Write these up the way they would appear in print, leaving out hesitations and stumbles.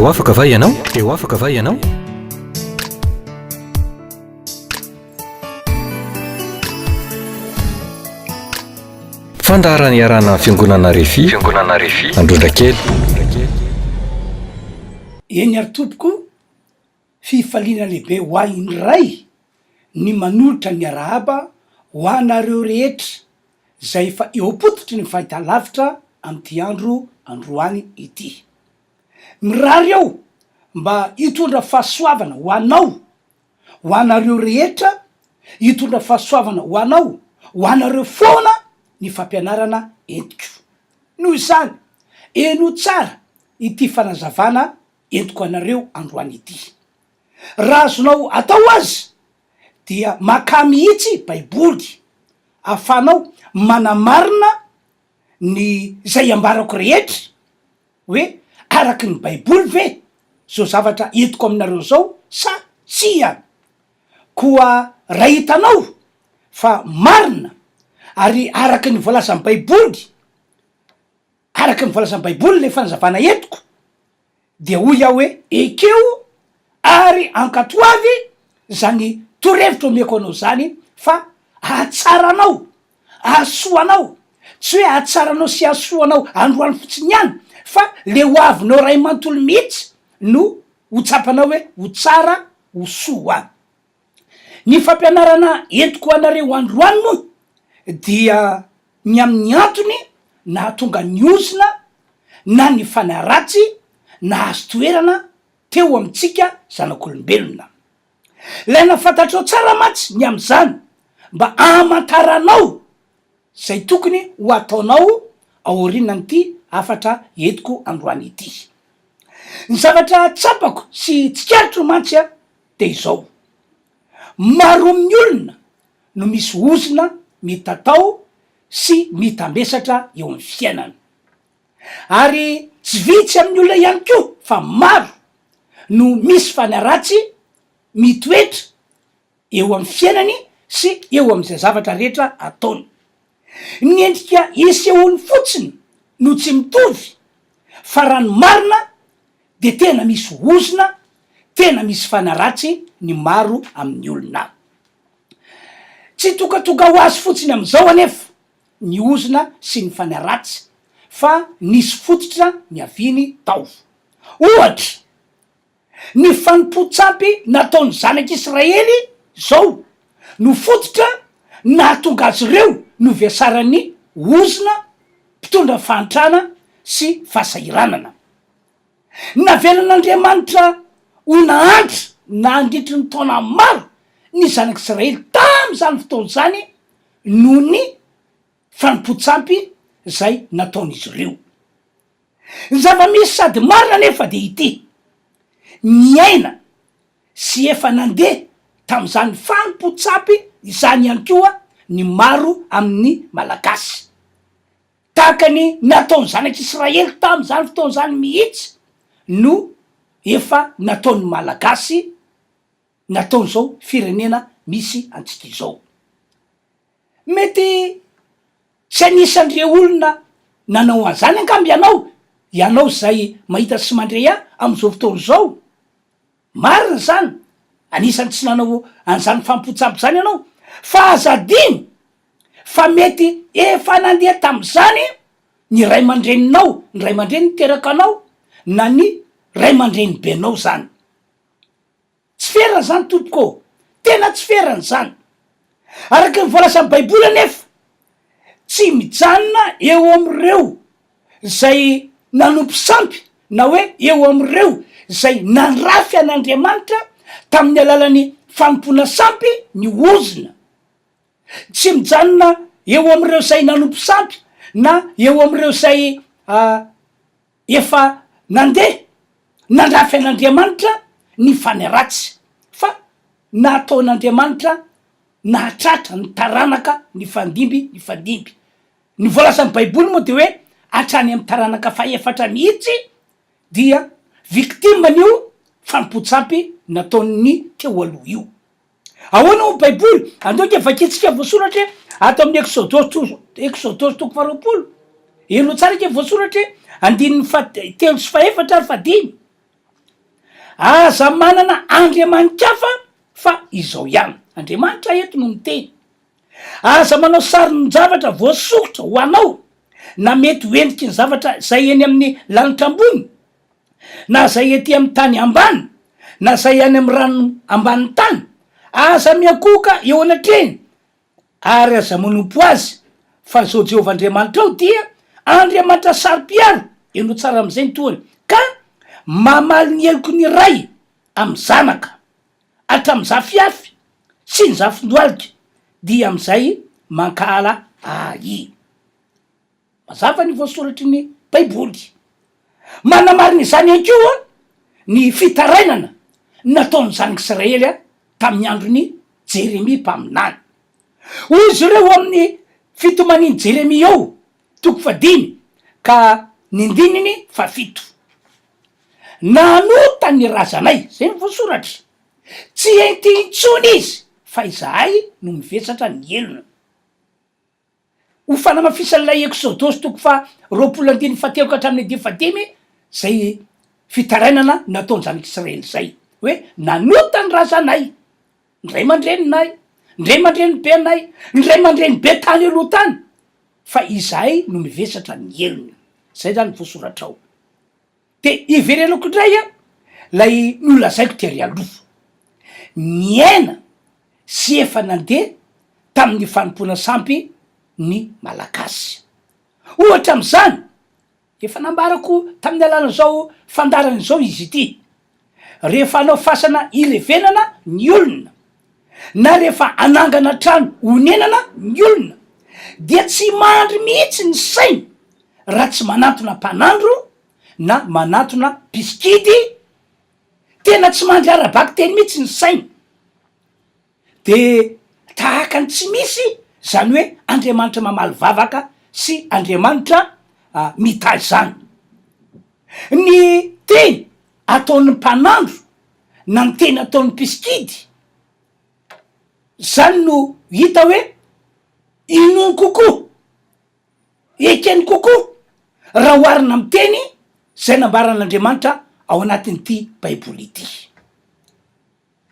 Eo afaka va ianao? Eo afaka va ianao? Fandaharany iarana fiangonana RHEFI Androndrakely. Eny ary tompoko fifaliana lehibe ho ahy indray ny manolotra ny arahaba ho anareo rehetra zay efa eo pototry ny fahitalavitra am'ty andro androany ity. Mirary eo mba hitondra fahasoavana ho anao, ho anareo rehetra, hitondra fahasoavana ho anao, ho anareo foana ny fampianarana entiko. Noho izany, eno tsara ity fanazavana entiko anareo androany ity. Raha azonao atao azy dia maka mihitsy baiboly afanao manamarina ny zay ambarako rehetra hoe araky ny baiboly ve zao zavatra entiko aminareo zao sa tsy ihany. Koa raha hitanao fa marina ary araky ny voalazan'ny baiboly, araky ny voalazan'ny baiboly le fanazavana entiko, de hoy aho hoe ekeo ary ankatoavy zany torevitra omeko anao zany fa ahatsaranao, ahasoanao, tsy hoe ahatsaranao sy ahasoanao androany fotsiny ihany, fa le ho avinao ray manontolo mihitsy no ho tsapanao hoe ho tsara ho soa. Ny fampianarana entiko anareo androany moa dia ny amin'ny antony na tonga ny ozina na ny fanaratsy na azo toerana teo amitsika zanak'olombelona. Ilaina fantatrao tsara matsy ny am'zany mba amantaranao zay tokony ho ataonao aorinan'ity afatra entiko androany ity. Ny zavatra tsapako sy tsikaritro mantsy a de izao: maro amin'ny olona no misy ozina mitatao sy mitambesatra eo amin'ny fiainana, ary tsy vitsy amin'ny olona ihany ko fa maro no misy fanaratsy mitoetra eo amin'ny fiainany sy eo am'izay zavatra rehetra ataony. Ny endrika isehoany fotsiny no tsy mitovy, fa raha ny marina de tena misy ozina, tena misy fanaratsy ny maro amin'ny olona. Tsy tongatonga ho azy fotsiny am'izao anefa ny ozina sy ny fanaratsy, fa nisy fototra ny aviny tao. Ohatra, ny fanompo-tsampy nataony zanak'Israely zao no fototra nahatonga azy ireo no vesaran'ny ozina, mpitondra fahantrana sy fahasairanana. Navelan'Andriamanitra ho nahantra na andritry ny taona maro ny zanak'Israely tam'zany fotoana zany noho ny fanompo-tsampy zay nataon'izy ireo. Ny zava-misy sady marina nefa de ity: miaina sy efa nandeha tam'zany fanompo-tsampy izany ihany koa ny maro amin'ny malagasy, tahaka ny nataony zanak'Israely tam'zany fotoana zany mihitsy no efa nataony malagasy, nataony zao firenena misy antsika izao. Mety tsy anisan'ireo olona nanao an'izany angamby ianao zay mahita sy mandray am'izao fotoana zao. Marina zany, anisany tsy nanao an'izany fanompo-tsampy zany ianao, fa azadiny fa mety efa nandeha tam'zany ny ray aman-dreninao, ny ray aman-dreny niteraka anao, na ny ray aman-dreny benao zany. Tsy ferana zany tompoko, tena tsy ferana zany. Araky ny voalazan'ny baiboly anefa, tsy mijanona eo am'ireo zay nanompo sampy, na hoe eo am'ireo zay nanrafy an'Andriamanitra tamin'ny alalan'ny fanompona sampy ny ozina. Tsy mijanona eo am'ireo zay nanompo sampy na eo am'ireo zay efa nandeha nanrafy an'Andriamanitra ny fanaratsy, fa nataon'Andriamanitra nahatratra ny taranaka ny fandimby. Ny voalazan'ny baiboly moa de hoe hatrany amin'ny taranaka faefatra mihitsy dia victimen'io fanompo-tsampy nataon'ny teo aloha io. Ahoana ho baiboly? Andao ke vakitsika voasoratra ato amin'ny Exodosy toko 20, eno tsara ke voasoratra andininy telo sy faefatra ary fadimy. aza manana Andriamanitra fa izao ihany Andriamanitra eto no miteny. Aza manao sariny zavatra voasokotra ho anao, na mety hoendiky ny zavatra zay eny amin'ny lanitra ambony, na zay ety amin'ny tany ambany, na zay any amin'ny rano ambany tany, aza miakoka eo anatreny, ary aza manompo azy fa zao Jehovah Andriamanitra ao dia Andriamanitra saro-piaro, eno tsara am'izay ny toany, ka mamaly ny eloko ny ray amy zanaka hatramin'ny zafiafy sy ny zafindoalika, dia am'izay mankala ai. Mazava ny voasoratry ny baiboly. Manamarina izany ihany koa ny fitarainana nataony zanak'Israely tamin'ny androny Jeremia mpaminany. Ozy ireo amin'ny fitomaniny Jeremia ao 15 ka ny andininy 7. Nanota ny razanay, zay ny voasoratra, tsy enti intsony izy fa izahay no mivetsatra ny elona. Ho fanamafisan'ilay Exodosy 20:7 ka hatramin'ny 15 zay fitarainana nataony zanak'Israely zay, hoe nanota ny razanay, ndray mandreninay, ndray mandreny be anay, ndray mandreny be tany aloha tany, fa izahay no mivesatra ny elona. Zay zany voasoratra ao. De iverelako indray lay nolazaiko tery aloha, ny aina sy efa nandeha tamin'ny fanompona sampy ny malagasy. Ohatra am'izany, efa nambarako tamin'ny alala zao fandarana zao izy ity, rehefa anao fasana irevenana ny olona, na rehefa anangana trano honenana ny olona, dia tsy mandry mihitsy ny sainy raha tsy manatona mpanandro na manatona piskidy, tena tsy mandry arabaky teny mihitsy ny sainy. De tahaka ny tsy misy zany hoe Andriamanitra mamaly vavaka sy Andriamanitra mitaly zany. Ny teny ataon'ny mpanandro na ny teny ataon'ny piskidy, zany no hita hoe inono kokoa, ekeny kokoa raha oharina amin'ny teny zay nambaran'Andriamanitra ao anatin'ity baiboly ity.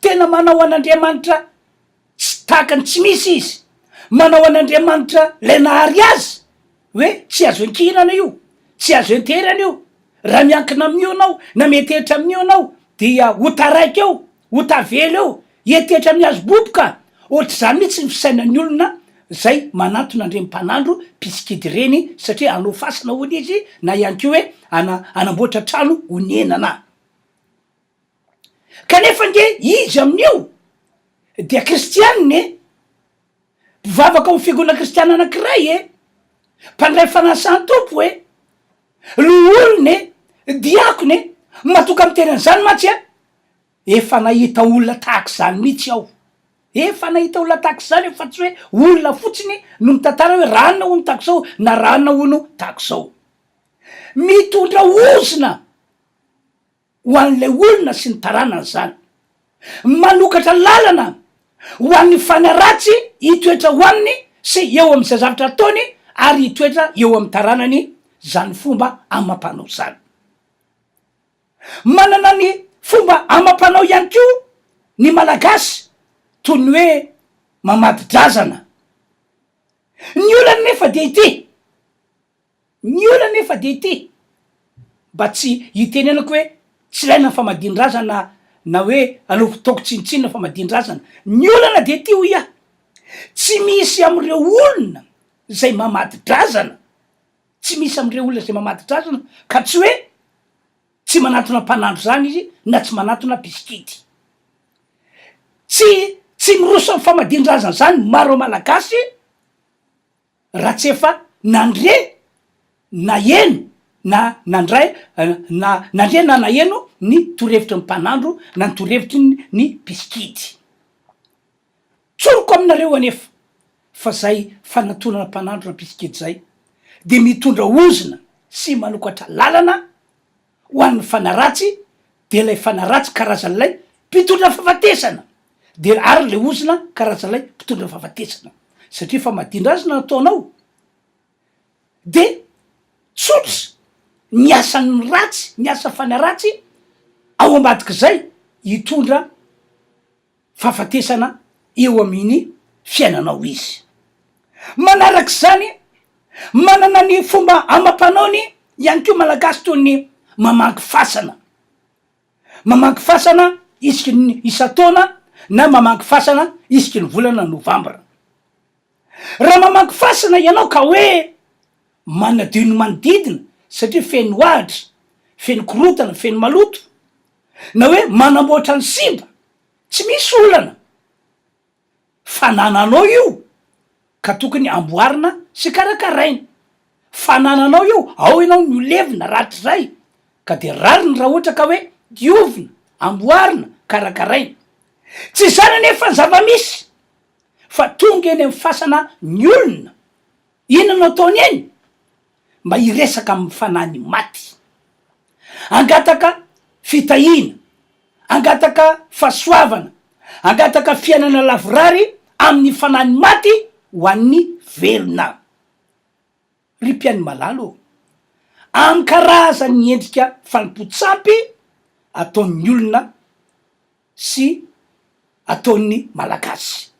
Tena manao an'Andriamanitra tsy tahaka ny tsy misy izy, manao an'Andriamanitra lay nahary azy hoe tsy azo ankinana io, tsy azo enterana io, raha miankina amin'io anao na mietehitra amin'io anao dia ho taraiky eo, ho tavelo eo, hietehitra amin'ny azo boboka. Ohatr'izany mihitsy ny fisainan'ny olona zay manatona andreny mpanandro piskidy reny, satria anao fasina hoany izy, na ihany ko hoe anamboatra trano honenana. Kanefa nge izy amin'io dia kristianiny, mpivavaka amin'ny fiangonana kristiana anankiray mpandray fanasan'ny tompo loholony diakony matoka amin'ny tenan'izany matsy efa nahita olona tahaka zany mihitsy aho. Efa nahita olona tahaka zany fa tsy hoe olona fotsiny no mitantara hoe ranona hono tahaka zao na ranona hono tahaka zao. Mitondra ozina ho an'lay olona sy ny taranany zany, manokatra lalana ho an'ny fanaratsy hitoetra ho aminy sy eo amin'izay zavatra ataony, ary hitoetra eo amin'ny taranany, zany fomba amam-panao zany. Manana ny fomba amam-panao ihany koa ny malagasy, toy ny hoe mamady drazana. Ny olana nefa de ity, ny olana nefa de ity, mba tsy hitenenako hoe tsy ilaina ny famadin-drazana na hoe aleoko taoko tsinitsinina famadin-drazana. Ny olana de ity hoy tsy misy am'ireo olona zay mamady drazana, tsy misy am'ireo olona zay mamady drazana ka tsy hoe tsy manatona mpanandro zany izy na tsy manatona piskidy. Tsy miroso amin'ny famadin-drazana zany maro malagasy raha tsy efa nandre na eno na nandray na nandre na naheno ny torevitry ny mpanandro na ny torevitry ny piskidy. Tsoroko aminareo anefa fa zay fanatonana mpanandro na piskidy zay de mitondra ozina sy manokatra lalana ho an'ny fanaratsy, de lay fanaratsy karazan'lay mpitondra fahafatesana, de ary le ozina karazan'lay mpitondra fahafatesana, satria famadin-drazana nataonao de tsotra ny asan'ny ratsy, ny asa fanaratsy ao ambadik'izay hitondra fahafatesana eo amin'ny fiainanao izy. Manarak'izany manana ny fomba amam-panaony ihany ko malagasy toy ny mamangy fasana. Mamangy fasana isiky ny isa-taona na mamangy fasana isiky ny volana novambra. Raha mamangy fasana ianao ka hoe manadio ny manodidina satria feno ahitra, feno korotana, feno maloto, na hoe manamboatra ny simba, tsy misy olana fanananao io ka tokony amboarina sy karakaraina. Fanananao io ao ianao ny olevina ratrizay ka de rariny raha ohatra ka hoe diovina, amboarina, karakaraina. Tsy zany anefa zava-misy fa tonga eny amin'ny fasana ny olona. Inona no ataony eny? Mba hiresaka amin'ny fanany maty, angataka fitahina, angataka fahasoavana, angataka fiainana lavorary amin'ny fanany maty ho an'ny velona. Ry mpiainy malalo, amin'ny karazany endrika fanimpotsampy ataon'ny olona sy ataon'ny malagasy,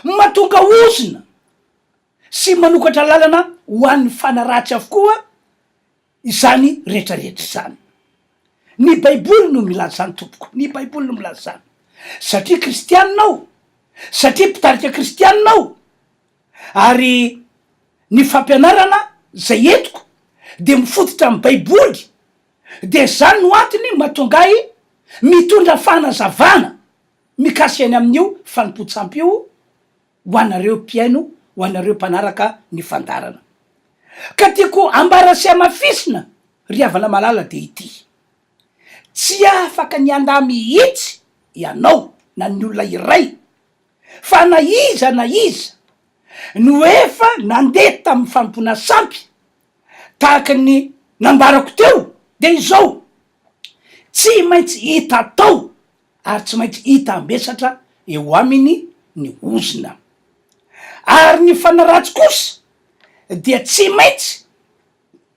mahatonga ozona sy manokatra lalana ho an'ny fanaratsy avokoa izany rehetrarehetra zany. Ny baiboly no milaza zany tompoko, ny baiboly no milaza zany satria kristianinao, satria mpitarika kristianinao. Ary ny fampianarana zay entiko de mifototra amin'ny baiboly, de zany no antony mahatongahy mitondra fanazavana mikasika any amin'io fanimpotsampy io ho anareo mpiaino, ho anareo mpanaraka ny fandarana. Ka tiako ambara sy amafisina ry havana malala de ity: tsy afaka ny anda mihitsy ianao na ny olona iray fa na iza no efa nandeha tamin'ny fanimpona sampy tahaka ny nambarako teo, de izao tsy maintsy hita tao ary tsy maintsy hita ambesatra eo aminy ny ozona. Ary ny fanaratsy kosa dia tsy maintsy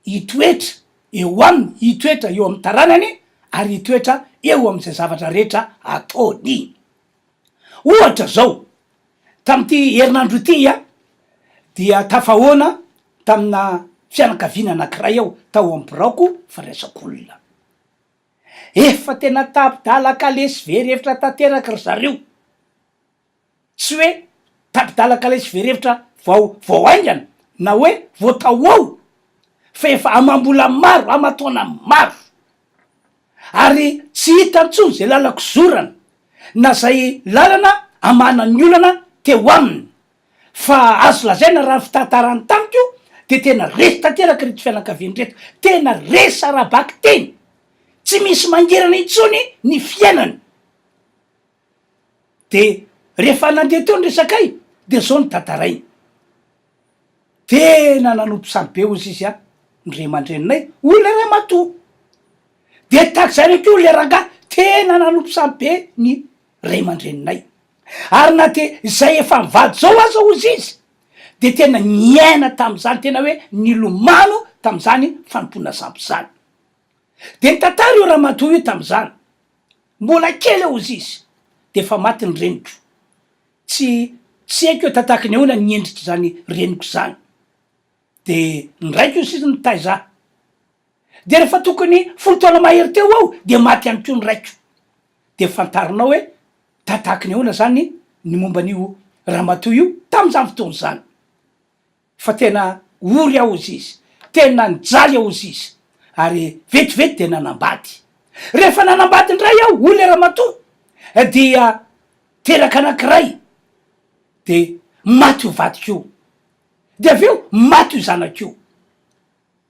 hitoetra eo aminy, hitoetra eo amin'ny taranany ary hitoetra eo amin'izay zavatra rehetra ataony. Ohatra zao, tam'ty herinandro ity dia tafahoana tamina fianakaviana anankiray aho tao amin'ny biraoko firaisak'olona. Efa tena tapidalakalesy verevitra tanteraka ry zareo, tsy hoe tapidalakalesy verevitra vao aingana na hoe voatao ao, fa efa amam-bola maro, amataona maro, ary tsy hita ntsony zay lalako zorana na zay lalana amanan'ny olana teo aminy. Fa azo lazaina raha fitantarany tamiko de tena resy tanteraka reto fianakaviany reto, tena resy arabaky teny, tsy misy mangirana intsony ny fiainany. De rehefa nandeha teo ny resakay de zao ny tantarainy: tena nanompo sampy be ozy izy ny ray aman-dreninay olona ray matoa, de tahaka zany ko le rangahy tena nanompo sampy be ny ray aman-dreninay. Ary na de zay efa mivady zao aza ozy izy de tena niaina tam'izany, tena hoe nilomano tam'izany fanimpona sampy zany. De nitantara io raha matoa io tam'izany, mbola kely ozy izy de fa maty ny reniko. Tsy haiko hoe tataky ny ahoana ny endrika zany reniko zany. De ndraiky io sisa nitay za, de rehefa tokony folo taona mahery teo aho de maty ihany ko ny raiko. De fantarinao hoe tataky ny ahoana zany ny momba n'io ramatoa io tam'izany fotoana zany. Fa tena ory aho ozy izy, tena nijaly aho ozy izy, ary vetivety de nanambady. Rehefa nanambady ndray aho olona ramatoa dia teraka anankiray de maty io vadiko, de aveo maty io zanako.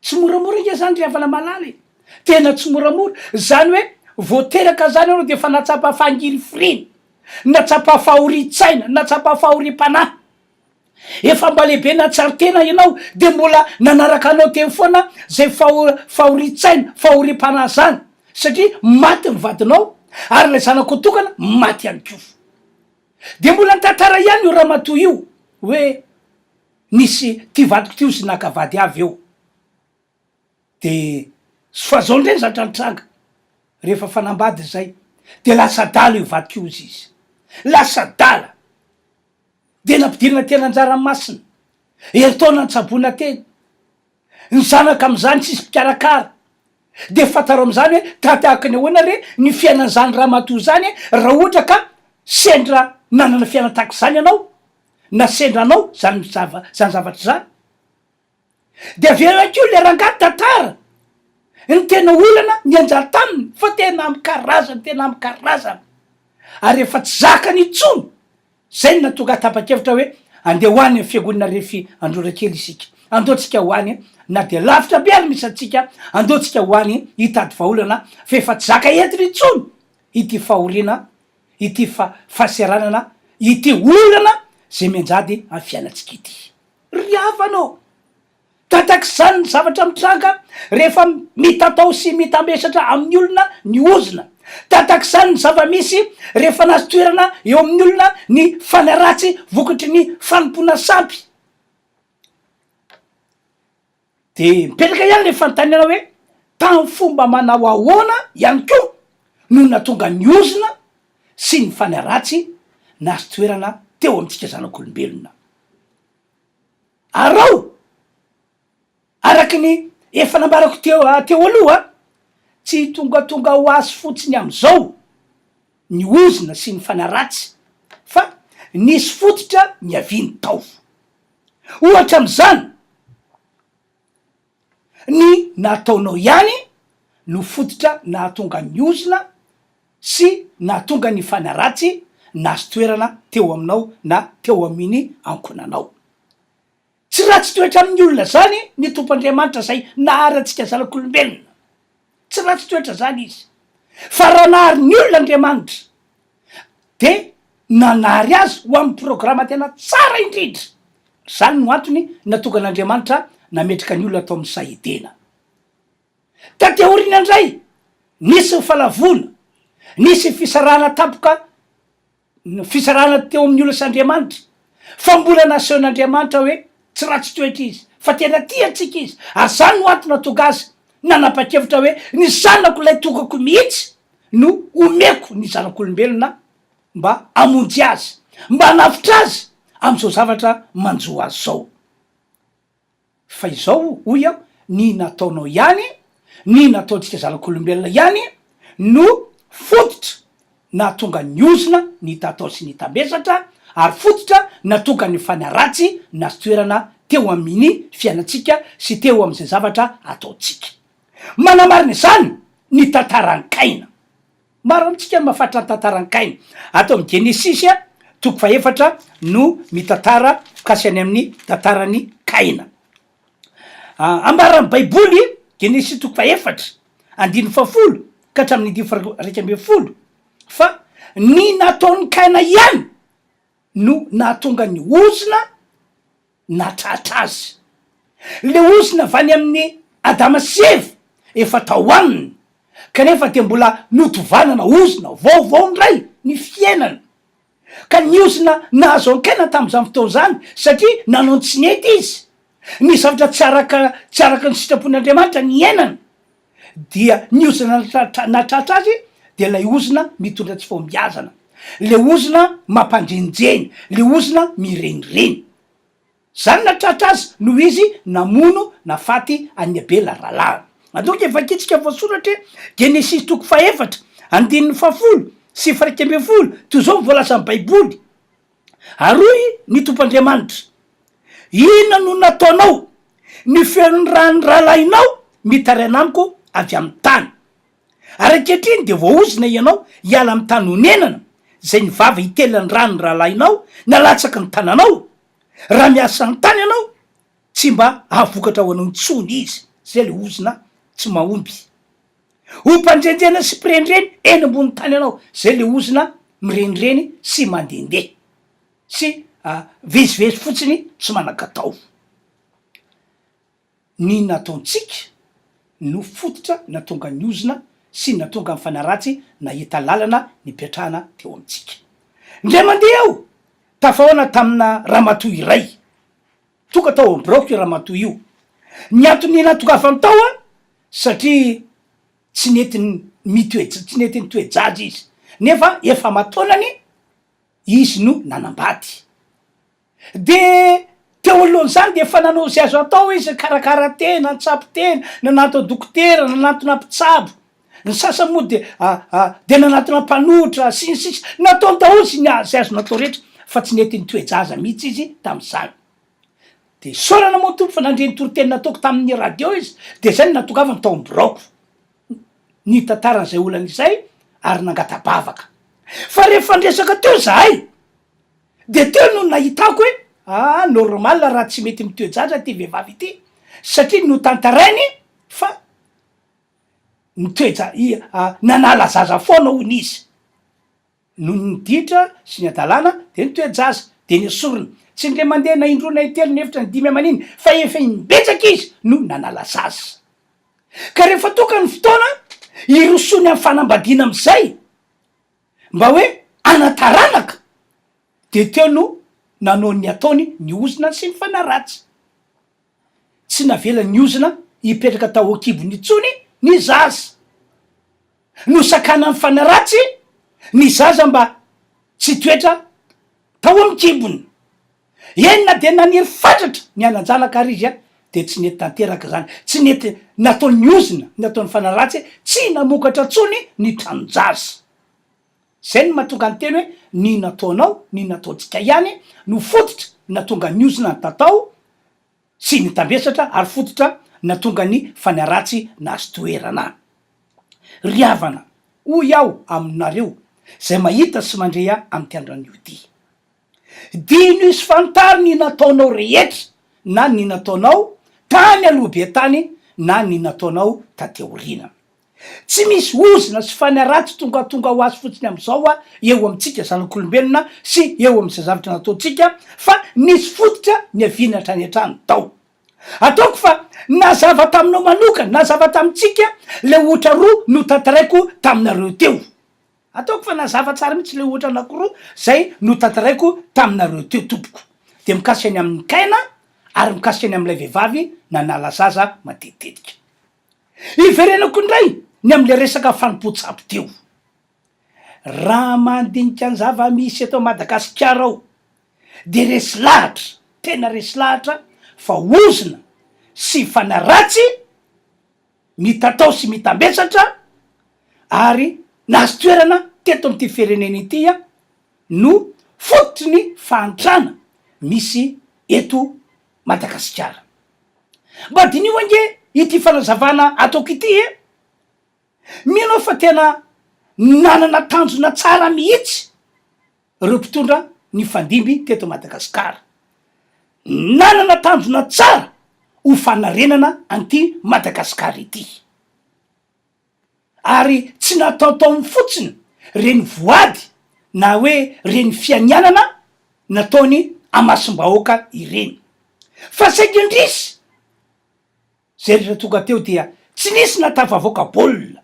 Tsy moramora nge zany ry havana malala, tena tsy moramora zany hoe voateraka zany anao de fa natsapa fangiry firiny, natsapa fahoritsaina, natsapa fahorim-panahy, efa mba lehibe na tsary tena ianao de mbola nanaraka anao teo foana zay fahoritsaina, fahorim-panahy zany, satria maty ny vadinao ary le zanako tokana maty ihany ko. De mbola nitantara ihany io ramatoa io hoe nisy ty vadiko tyo sy nakavady avy eo. De fa zao ndray zatra nitranga, rehefa fanambady zay de lasa dala io vadik'ozy izy, lasa dala de nampidirina tena anjara masina eritaona ntsabona teny ny zanaka am'izany tsisy mpikarakara de fataro am'izany hoe tatahaka ny ahoana re ny fiainan'zany ramatoa zany raha ohatra ka sendra nanana fiaina tahaka zany ianao na sendra anao zany zany zavatra zany de avereo le rangaty tantara ny tena olana ny anjara taminy fa tena amikarazany ary efa tsy zakany itsony zay ny natonga tapa-kevitra hoe andeha hoany ny fiangonana RHEFI Androndrakely isika, andeotsika hoany na de lavitra be ary misy atsika, andeotsika hoany hitady vahaolana fa efa tsy zaka entiny itsony ity fahoriana ity fahaseranana ity olana zay mianjady amy fiainatsika ity. Ry avanao tataky zany ny zavatra mitranga rehefa mitatao sy mitambesatra amin'ny olona ny ozina, tataky zany ny zava-misy rehefa nazo toerana eo amin'ny olona ny fanaratsy vokatry ny fanompona sampy. De mipetraka ihany le fanontaniana hoe tamy fomba manao ahoana ihany ko no natonga ny ozina sy ny fanaratsy nazo toerana teo amintsika zanak'olombelona. Arao araky ny efa nambarako teo aloha tsy tongatonga ho azy fotsiny am'izao ny ozina sy ny fanaratsy fa nisy fototra ny aviany tao. Ohatra am'izany ny nataonao ihany no fototra nahatonga ny ozina sy nahatonga ny fanaratsy nazo toerana teo aminao na teo amin'ny ankonanao. Tsy ratsy toetra amin'ny olona zany ny tompoandriamanitra zay nahary antsika zanak'olombelona, tsy ratsy toetra zany izy fa raha nahary ny olona Andriamanitra de nanahary azy ho amin'ny programa tena tsara indrindra. Zany no antony natonga an'Andriamanitra nametraka ny olona atao amin'ny sahidena. Taty aoriana indray nisy ny falavona, nisy fisarahana tampoka, fisarahana teo amin'ny olona sy Andriamanitra fa mbola nasehon'Andriamanitra hoe tsy ratsy toetra izy fa tena tia antsika izy, ary zany no antony natonga azy nanapa-kevitra hoe ny zanako ilay tokako mihitsy no omeko ny zanak'olombelona mba amonjy azy, mba hanafitra azy am'izao zavatra manjo azy zao. Fa izao hoy aho ny nataonao ihany, ny nataontsika zanak'olombelona ihany no fototra nahatonga ny ozina ny tatao sy ny tambesatra, ary fototra natonga ny fanaratsy nazo toerana teo amin'ny fiainatsika sy teo am'izay zavatra ataotsika. Manamarina zany ny tantaran-kaina. Maro amintsika mahafatra ny tantaran-kaina. Atao amin'ny Genesisy 4 no mitantara kasy any amin'ny tantarany Kaina. Ambaran'ny baiboly Genesisy 4 andiny 10 ka hatramin'ny 12 fa ny nataon'ny Kaina ihany no nahatonga ny ozina natratra azy. Le ozina avany amin'ny Adama sy Eva efa tao aminy kanefa de mbola notovanana ozina vaovao ndray ny fiainana, ka ny ozina nahazo an-kaina tam'izany fotoana zany satria nanao tsy nety izy, ny zavatra tsy araka ny sitrapon'Andriamanitra ny iainana, dia ny ozina natratra azy de lay ozina mitondra tsy fombiazana, le ozina mampandrenjeny, le ozina mirenireny. Zany natratra azy noho izy namono nafaty any abela rahalahy. Andoka evakitsika voasoratra Genesisy 4 andininy 10 sy 11 toy zao mivolaza amin'ny baiboly. Aroy ny tompoandriamanitra, ina no nataonao ny fianrany rahalahinao mitaraina amiko avy amin'ny tany, ary ankehitriny de voaozina ianao hiala amin'ny tany honenana zay ny vava hitelany rano ny rahalahinao nalatsaky ny tananao. Raha miasa ny tany ianao tsy mba ahavokatra ho anao ntsony izy, zay le ozina tsy mahomby. Ho mpandrenjena sy mpirendreny eny ambony tany ianao, zay le ozina mirenireny sy mandendeha sy vezivezy fotsiny tsy manan-katao. Ny nataontsika no fototra natonga ny ozina sy natonga ny fanaratsy nahita lalana nipetrahana teo amintsika. Ndray mandeha aho tafahoana tamina ramatoa iray, tonga tao ambroko io ramatoa io. Ny antony natongavany tao satria tsy netiny tsy netiny toejazy izy nefa efa mataonany izy no nanambady de teo alohan'zany de efa nanao zay azo atao izy karakara tena ntsapo tena nanatao dokotera nanatona mpitsabo ny sasa moa de nanatona mpanotra sinsisy nataony daholo zay azo natao rehetra fa tsy netiny toejaza mihitsy izy tam'zany de sorana moa tompo fa nandreny toroteny nataoko tamin'ny radio izy de zay ny natokavany tao amborako ny tantaran'izay olana izay ary nangatabavaka fa rehefa ndresaka teo zahay de teo no nahitako hoe normal raha tsy mety mitoejaza ty vehivavy ity satria no tantarainy fa mitoeja nanala zaza foana hony izy no niditra sy ny adalàna de nitoejaza de ny asorony tsy ndre mandeha na indroa na intelo nefitra ny dimy amaniny fa efa imbetsaka izy no nanala zaza ka rehefa toka ny fotoana irosony amy fanambadiana am'izay mba hoe anataranaka de teo no nanao ny ataony ny ozina sy ny fanaratsy tsy navela ny ozina hipetraka tao akibony itsony ny zaza no sakana ny fanaratsy ny zaza mba tsy toetra tao amy kibony enina de naniry fatratra ny ananjanaka ary izy de tsy nety tanteraka zany tsy nety nataony ny ozina nataony fanaratsy tsy namokatra tsony ny tranonjaza zay ny mahatonga ny teny hoe ny nataonao ny nataontsika ihany no fototra natonga ny ozina ny tatao sy ny tambesatra ary fototra natonga ny fanaratsy nazy toerana riavana hoy aho aminareo zay mahita sy mandrea amy tiandran'io ty dino isy fantary ny nataonao rehetra na ny nataonao tany alohabe tany na ny nataonao tateorina tsy misy ozina sy fanaratsy tongatonga ho azy fotsiny am'izao eo amitsika zanak'olombelona sy eo am'izay zavatra nataotsika fa nisy fototra ny avinatra ny antrany tao ataoko fa nazava taminao manokana nazava tamitsika le ohatra roa no tantaraiko taminareo teo ataoko fa nazava tsara mihitsy le ohatra anakoroa zay no tantaraiko taminareo teo tompoko de mikasika any amin'ny kaina ary mikasika any am'ilay vehivavy nanala zaza matetitetика iverenako indray ny am'le resaka fanompotsabo teo raha mandinika ny zava misy atao Madagasikara ao de resy lahatra tena resy lahatra fa ozina sy fanaratsy mitatao sy mitambesatra ary nazy toerana teto am'ty firenena ity no fototry ny fahantrana misy eto Madagasikara mba dinio ange ity fanazavana ataoko ity minao fa tena nanana tanjona tsara mihitsy reo mpitondra ny fandimby teto Madagasikara nanana tanjona tsara ho fanarenana anty Madagasikara ity ary tsy nataotao fotsiny reny voady na hoe reny fianianana nataony amasom-bahoaka ireny fa saikindrisy zay rehetra tonga teo dia tsy nisy natavavoaka baolina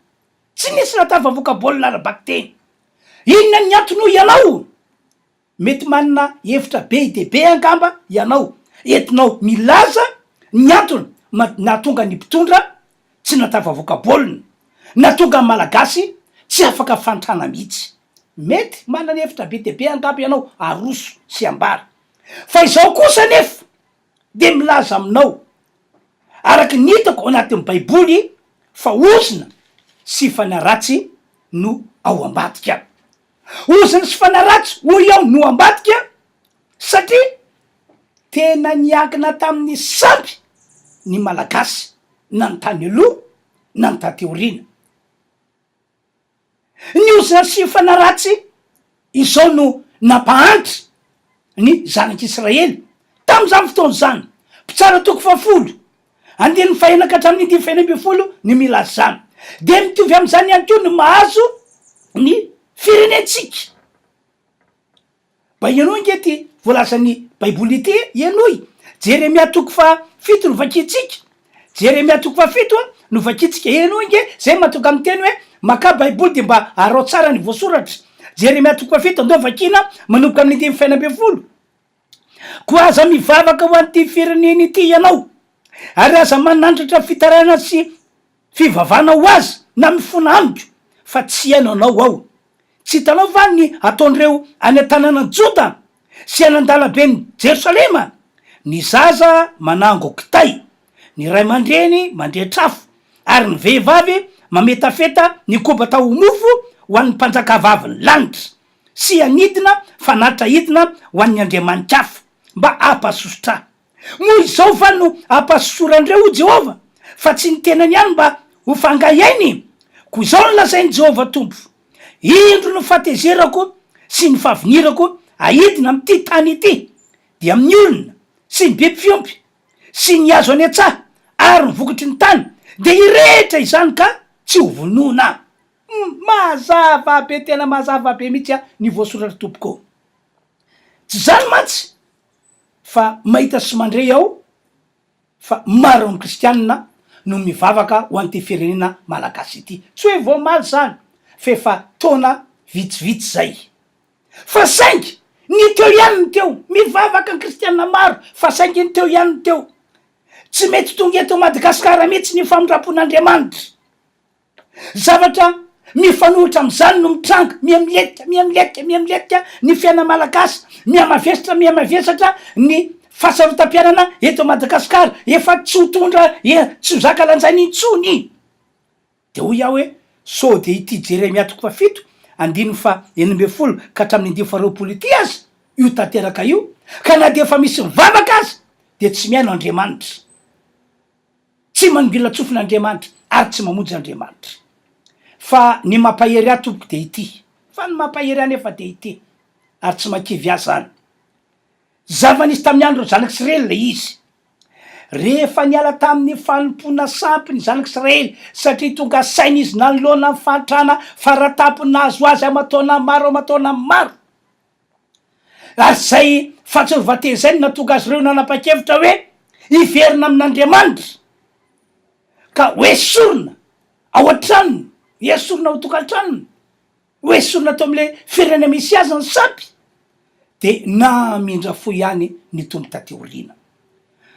tsy nisy natavavoaka baolina arabaky teny inona ny antony ho ianao mety manana hevitra be de be angamba ianao entinao milaza ny antony natonga ny mpitondra tsy natavavoaka baolina natonga malagasy tsy afaka fantrana mihitsy mety manana hevitra be de be angamba ianao aroso sy ambara fa izao kosa nefa de milaza aminao araky nitako anatin'ny baiboly fa ozina sy fanaratsy no ao ambadika ozina sy fanaratsy hoy ao no ambadika satria tena niakina tamin'ny sampy ny malagasy na ny tany aloha na ny tateorina ny ozina sy fanaratsy izao no nampahantra ny zanak'Israely tam'izany fotoana zany mpitsara toko fafolo andiny fahenaka hatramin'ny dimy fahenamby folo ny milazy zany de mitovy am'izany ihany ko no mahazo ny firenentsika mba ianao ingety voalazany baiboly ity ianoy Jeremia toko fa fito no vakitsika Jeremia toko fa fito no vakitsika ianao inge zay mahatonga amin'ny teny hoe maka baiboly de mba arao tsara ny voasoratra Jeremia toko fa fito andao vakina manomboka amin'ny dimy fahenamby folo ko aza mivavaka ho an'ty fireneny ity ianao ary aza manandratra fitarana sy fivavana ho azy na mifona amiko fa tsy hainanao ao. Tsy hitanao va ny ataondreo any an-tanàna Joda sy anan-dalabe ny Jerosalema? Ny zaza manango kitay, ny ray aman-dreny mandretrafo, ary ny vehivavy mametafeta ny kobata ho mofo ho an'ny mpanjaka vaviny lanitra, sy anidina fanatra hidina ho an'ny Andriamanitra hafa mba ampasosotra. Moa izao va no ampasosorandreo ho Jehova, fa tsy ny tenany ihany mba ho fangahiainy. Ko izao no lazainy Jehova tompo: indro no fatezerako sy ny fahavinirako ahidina am'ty tany ity, dia amin'ny olona sy ny biby fiompy sy ny azo any an-tsaha ary ny vokatry ny tany, de irehetra izany ka tsy ho vonona. Mazava be, tena mazava be mihitsy ny voasoratra tompoko. Tsy zany mantsy fa mahita sy mandray aho fa maro amin'ny kristianina no mivavaka ho an'ity firenena malagasy ity. Tsy hoe vao maro zany, fefa taona vitsivitsy zay. Fa saingy ny teo ihany ny teo mivavaka ny kristianina maro, fa saingy ny teo ihany ny teo. Tsy mety tonga eto Madagasikara mihitsy ny famindrapon'Andriamanitra. Zavatra mifanohitra am'zany no mitranga, miamiletika ny fiaina malagasy, miamavesatra ny fahasarotam-piainana eto Madagasikara, efa tsy ho tondra tsy ho zaka lanjainy intsony. De hoy aho hoe so de ity Jeremia 7:9-10 ka hatramin'ny 10 ity azy io tanteraka io, ka na de efa misy mivavaka azy de tsy mihaino Andriamanitra, tsy manongila tsofin'Andriamanitra ary tsy mamonjy Andriamanitra. Fa ny mampahery ahy tompoko de ity, fa ny mampahery ahy nefa de ity, ary tsy makivy ahy zany. Zava-nisy tamin'ny andro zanak'Israely le izy, rehefa niala tamin'ny fanompona sampy ny zanak'Israely satria tonga sainy izy nanoloana ny fantrana faratapo nahazo azy amataona maro, ary zay fahatsovatezay no natonga azy ireo nanapa-kevitra hoe hiverina amin'Andriamanitra ka hoesorina ao an-tranony, esorina ho tokantranony, hoesorina atao am'le firenena misy azy ny sampy, de namindra fo ihany ny tombo tateoriana.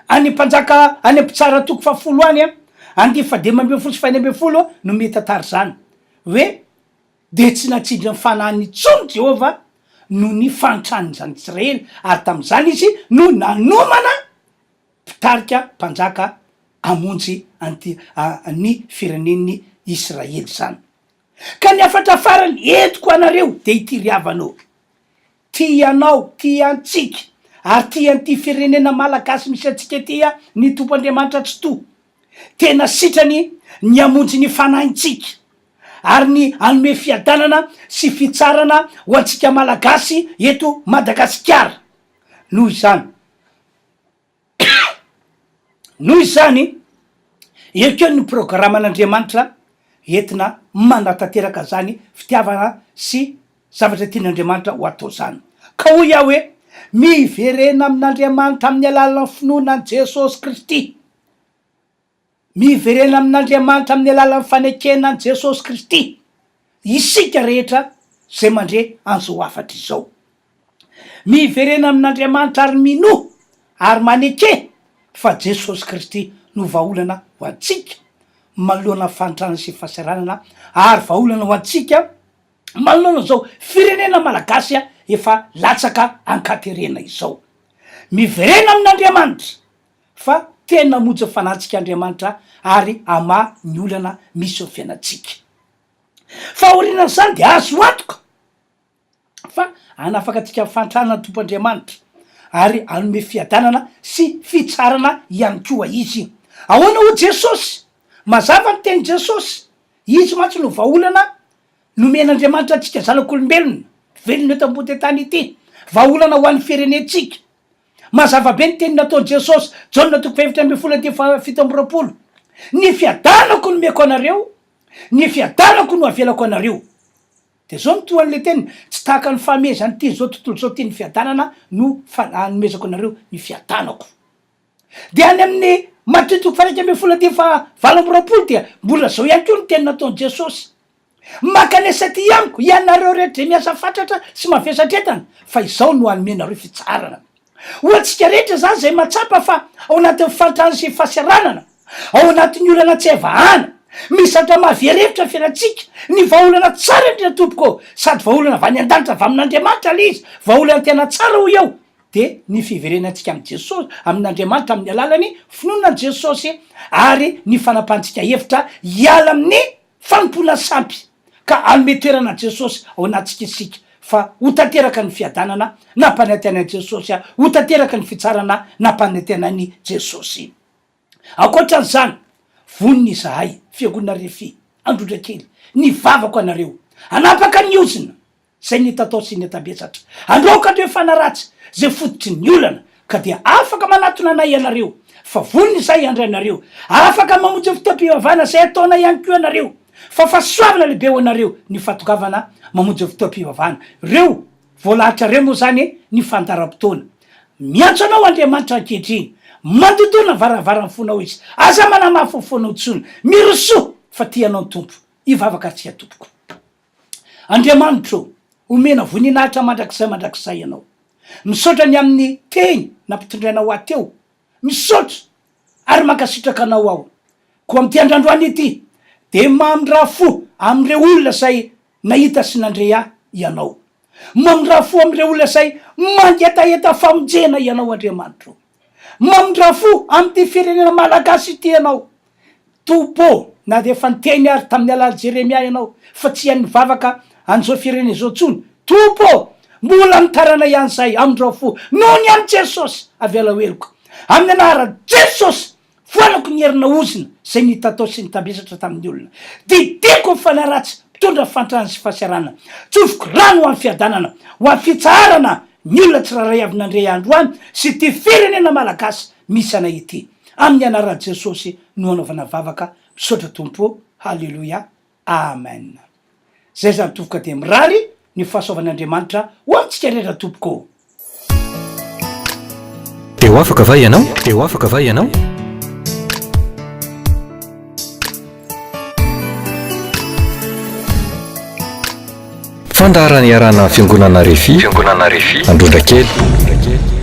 Any mpanjaka any ampitsara toko 10 any andy 15 no metatary zany hoe de tsy natsidra ny fanahiny intsony Jehova no ny fantrany zanak'Israely, ary tam'izany izy no nanomana mpitarika mpanjaka amonjy ny firenen'ny Israely zany. Ka ny afatra farany entiko anareo de ity riavanao: tianao, tiantsika, ary tian'ty firenena malagasy misy atsika tya ny tompo Andriamanitra tsy to, tena sitrany ny amonjy ny fanahintsika ary ny anome fiadanana sy fitsarana ho antsika malagasy eto Madagasikara. Noho izany ekeo ny programan'Andriamanitra entina manatanteraka zany fitiavana sy zavatra tian'Andriamanitra ho atao zany. Ka hoy aho hoe miverena amin'Andriamanitra amin'ny alalan'ny finoana Jesosy Kristy, miverena amin'Andriamanitra amin'ny alalan'ny fanekena ny Jesosy Kristy, isika rehetra zay mandre an'izao afatra izao. Miverena amin'Andriamanitra ary minoa ary maneke fa Jesosy Kristy no vahaolana ho antsika manoloana fantrana sy fahasaranana, ary vahaolana ho antsika manoloana zao firenena malagasy efa latsaka ankaterena izao. Miverena amin'Andriamanitra fa tena monjy fanantsika Andriamanitra ary ama ny olana misy eo fiainatsika. Fa orinan'izany de azo antoka fa anafaka atsika fantrana ny tompo Andriamanitra ary anome fiadanana sy fitsarana ihany koa izy. Ahoana ho Jesosy? Mazava ny teny Jesosy, izy mantsy no vahaolana nomen'Andriamanitra atsika zanak'olombelona velona eto ambony tany ity, vahaolana ho an'ny firenentsika. Mazava be ny teny nataony Jesosy Jaona 7:7, ny fiadanako no meko anareo, ny fiadanako no avelako anareo. De zao no toan'le teny, tsy tahaka ny fahamezany ity zao tontolo zao ty ny fiadanana no nomezako anareo ny fiadanako. De any amin'ny Matthieu 7:20 dia mbola zao ihany koa ny teny nataony Jesosy: makanesa ty amiko ianareo rehetra miasa fatratra sy mavesatra entana, fa izao no anomenareo fitsarana. Ho antsika rehetra zany zay matsapa fa ao anatin'ny fantrana sy fahasaranana, ao anatin'ny olana tsy evahana, misatra mahaviarevitra fiainatsika ny vahaolana tsara ndrina tompoko sady vahaolana avy any an-danitra avy amin'Andriamanitra le izy vahaolana tena tsara ho eo de ny fiverenantsika am' Jesosy amin'Andriamanitra amin'ny alalany finoana Jesosy ary ny fanapahantsika hevitra hiala amin'ny fanompona sampy ka anome toerana Jesosy ao anatsika isika fa ho tanteraka ny fiadanana nampanantenan'i Jesosy ho tanteraka ny fitsarana nampanantenan'i Jesosy. Ankoatran'izany voniny izahay fiangonana RHEFI Androndrakely ny vavako anareo anapaka ny ozina zay nitatao sy netabetsatra androaka ndreo fanaratsy zay fototry ny olana ka dia afaka manatona anay ianareo fa voniny izay andray anareo afaka mamonjy fotoam-pivavahana zay ataona ihany koa anareo fa fahasoavana lehibe ho anareo ny fatokavana mamonjy fotoam-pivavahana reo voalahatra reo moa zany ny fandaram-potoana miantso anao Andriamanitra ankehitriny mandotona varavara fonao izy aza manamafofonao tsony miroso fa tianao ny tompo ivavaka atsika tompoko. Andriamanitra omena voninahitra mandrakizay ianao misaotra ny amin'ny teny nampitondrainao ateo misaotra ary mankasitraka anao ao ko am'ty androany ity de mamindra fo am'ireo olona zay nahita sy nandrea ianao mamindra fo am'ireo olona zay mangetaheta famonjena ianao Andriamanitra mamindra fo am'ty firenena malagasy ity ianao tompo na de efa niteny ary tamin'ny alala Jeremia ianao fa tsy han'ny vavaka an'izao firenena zao tsony tompo mbola mitarana ihany zay amindra fo noho ny am' Jesosy avy ala heloko amin'ny anarany Jesosy foanako ny herina ozina zay nitatao sy nitabesatra tamin'ny olona didiko fanaratsy mitondra fantrana sy fahasiarana tsofoko rano ho amin'ny fiadanana ho amin'ny fitsarana ny olona tsiraray avy nandre androany sy ty firenena malagasy misy anay ity amin'ny anarany Jesosy no anaovana vavaka misaotra tompo halleloia amen. Zay zany tovoka de mirary ny fahasoavan'Andriamanitra ho amintsika rehetra tompoko. Teo afaka va ianao? Teo afaka va ianao? Fandaharany iarana fiangonana RHEFI Androndrakely.